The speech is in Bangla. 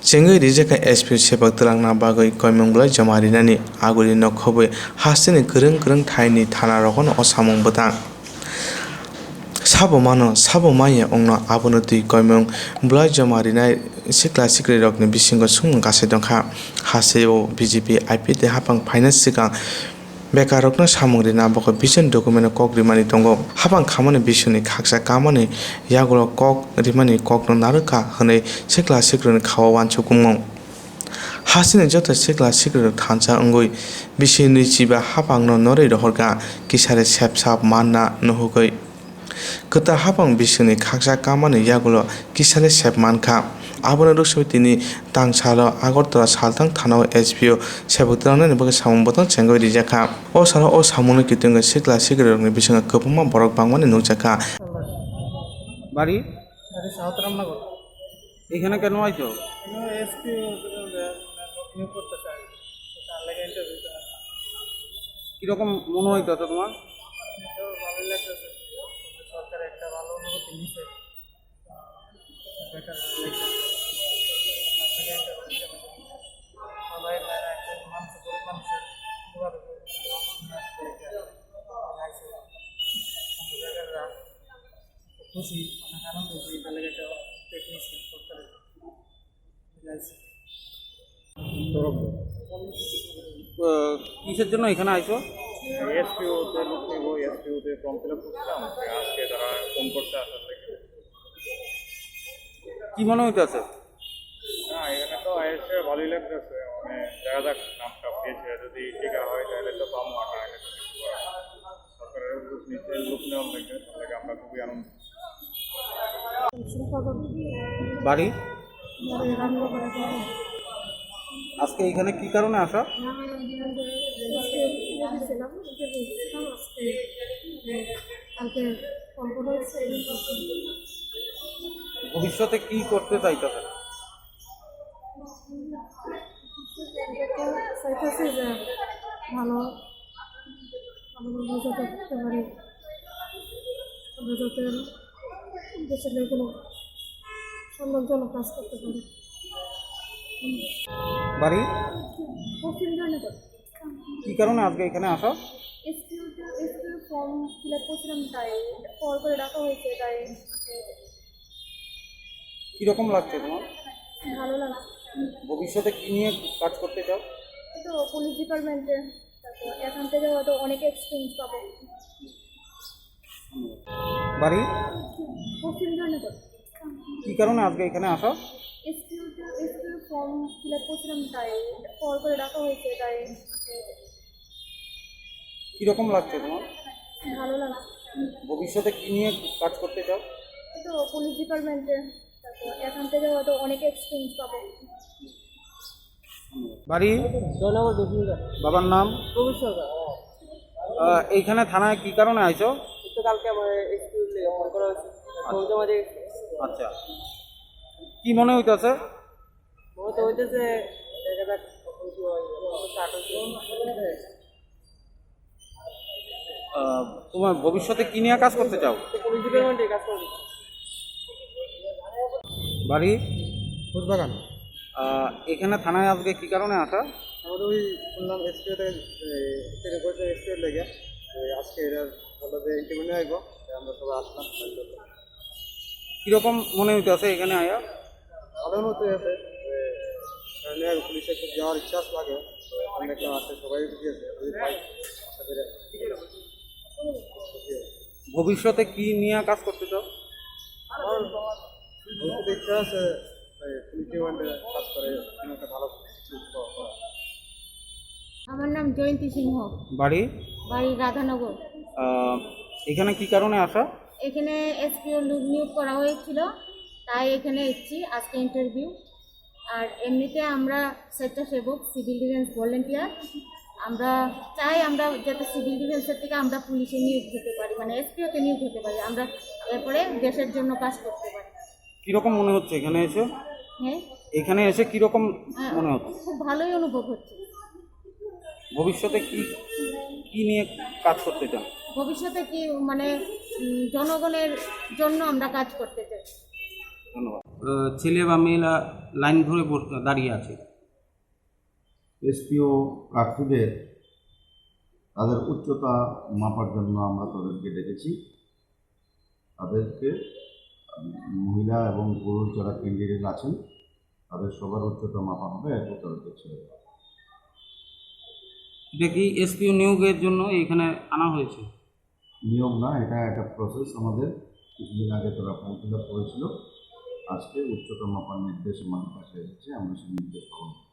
Cengui rijeka SP sepak telangna bagui koimongblai jamarinani aguri nokhobui hastini gereng thaini thana rokono osamong botang. Sabo maya ongno abono tui koimong blai jamarinai sikla sikri rokni bisingo sumung gasai dongkha haseo BJP IPT hapang finance sikang bekarokno samung rina boko vision document kok rimani tongo hapang khamani bisuni khaksa kamani yagulo kok rimani kokno naruka hne sikla sikroni khawa wanchu kumong hasini jota sikla sikri thansa ongoi bisini chiba hapangno norei rohorga kisare sepsap manna nohugoi kota hapang bisuni khaksa kamani yagulo kisale sep mankha abona ruksoy tini tangsalo agortala saltang thanao SPO sebutrana ni baga samung botang cengoi rijaka o sara o samungni kitunga sikla sikri rokni bisinga kopuma borok bangmani nukjaka বাড়ি আরে সাউথ রামনগর এখানে কেন আইছো? এসপি নিয়োগ করতে চাই তার লাগে ইন্টারভিউটা কিরকম মনে হইতেছে তোমার? ভালোই লাগতেছে সরকার একটা ভালো অনুমতি নিছে বেটার সবাই একটা মানুষ গরিব মানুষের খুশি অনেক আনন্দ হয়েছে তার লাগে একটা টেকনিশিয়ান সরকারের কিসের জন্য এখানে আইছো? এসপিওতে লোক নেব, এসপিওতে ফর্ম ফিল আপ করছিলাম, আজকে তারা ফোন করতে আসার থেকে। কি মনে হইতেছে? না, এখানে তো এসে ভালোই লাগতেছে, মানে দেখা যাক নামটা পেয়েছে, যদি টিকা হয় তাহলে তো পাবো, আর না হলে তো কিছু করার নেই। সরকারের উদ্যোগ নিচ্ছে, লোক নেওয়ার লাগে, তার লাগে আমরা খুবই আনন্দ। বাড়ি আজকে এখানে কি কারণে আসা? ভবিষ্যতে কি করতে চাইতেছে? চাইতেছি যে ভালো যাতে করতে পারি, যাতে দেশের কোনো সম্মানজনক কাজ করতে পারি। বাড়ি পশ্চিম জনগণ কি কারণে আজকে এখানে আসা? এসপিও ফর্ম ফিল আপ করছিলাম, তাই কল করে ডাকা হয়েছে, তাই কিরকম লাগছে তোমার? ভালো লাগছে। ভবিষ্যতে কি নিয়ে কাজ করতে চাও? তো পুলিশ ডিপার্টমেন্টে, তারপর এখান থেকে হয়তো অনেক এক্সপিরিয়েন্স পাবো। বাড়ি পশ্চিম জনগণ কি কারণে আজকে এখানে আসা? এসপিও ফর্ম ফিল আপ করছিলাম, তাই কল করে ডাকা হয়েছে, তাই কিরকম লাগছে তোমার? ভালো লাগছে। ভবিষ্যতে কি নিয়ে কাজ করতে চাও? তো পুলিশ ডিপার্টমেন্টে, তারপর এখান থেকে হয়তো অনেক এক্সপিরিয়েন্স পাবো। বাড়ি বাবার নাম? এইখানে থানায় কি কারণে আইছো? কালকে আমার এসপিও ফোন করা হয়েছে, জমা আচ্ছা, কি মনে হইতেছে? তো হইতেছে দেখা যাক কখন কি হয়, স্টার্ট হয়েছে। তোমার ভবিষ্যতে কি নিয়ে কাজ করতে চাও? পুলিশ ডিপার্টমেন্টে কাজ করবি। বাড়ি ফুটবাগান এখানে থানায় আজকে কি কারণে আসা? আমাদের ওই শুনলাম এসপিও থেকে করছে, এসপিওর লেগে আজকে এরা বললো যে ইন্টারভিউ নিয়ে আসবো, আমরা সবাই আসলাম। কিরকম মনে হইতেছে এখানে আয়া? ভালো মতো আছে, কারণে পুলিশে খুব যাওয়ার ইচ্ছা লাগে, অনেক দেখলাম আসছে, সবাই দিয়েছে। ভবিষ্যতে কি নিয়ে কাজ করতে চাও? আমার ভবিষ্যতে ইচ্ছা আছে পুলিশ ডিপার্টমেন্টে কাজ করে একটা ভালো কিছু করা। আমার নাম জয়ন্তী সিংহ, বাড়ি বাড়ি রাধানগর। এখানে কি কারণে আসা? এখানে এসপিও নিয়োগ করা হয়েছিল, তাই এখানে এসেছি আজকে ইন্টারভিউ। আর এমনিতে আমরা স্বেচ্ছাসেবক, সিভিল ডিফেন্স ভলেন্টিয়ার। আমরা চাই আমরা যাতে সিভিল ডিফেন্সের থেকে আমরা পুলিশে নিয়োগ হতে পারি, মানে এসপিওতে নিয়োগ হতে পারি, আমরা এরপরে দেশের জন্য কাজ করতে পারি। কিরকম মনে হচ্ছে এখানে এসে? হ্যাঁ, এখানে এসে কিরকম মনে হচ্ছে? খুব ভালোই অনুভব হচ্ছে। ভবিষ্যতে কি কি নিয়ে কাজ করতে চান? ভবিষ্যতে কি মানে জনগণের জন্য আমরা কাজ করতে চাই। ধন্যবাদ। ছেলে বা মেয়েরা লাইন ধরে দাঁড়িয়ে আছে। এসপিও প্রার্থীদের তাদের উচ্চতা মাপার জন্য আমরা তাদেরকে ডেকেছি। তাদেরকে মহিলা এবং পুরুষ যারা ক্যান্ডিডেট আছেন তাদের সবার উচ্চতা মাপা হবে, এরপর তাদেরকে ছেড়ে দেওয়া হবে। এটা কি এসপিও নিয়োগের জন্য এখানে আনা হয়েছে? নিয়ম না, এটা একটা প্রসেস। আমাদের কিছুদিন আগে তারা ফর্ম ফিল আপ করেছিল। আজকে উচ্চতা মাপার নির্দেশ আমাদের কাছে এসেছে, আমরা সেই নির্দেশ পালন করব।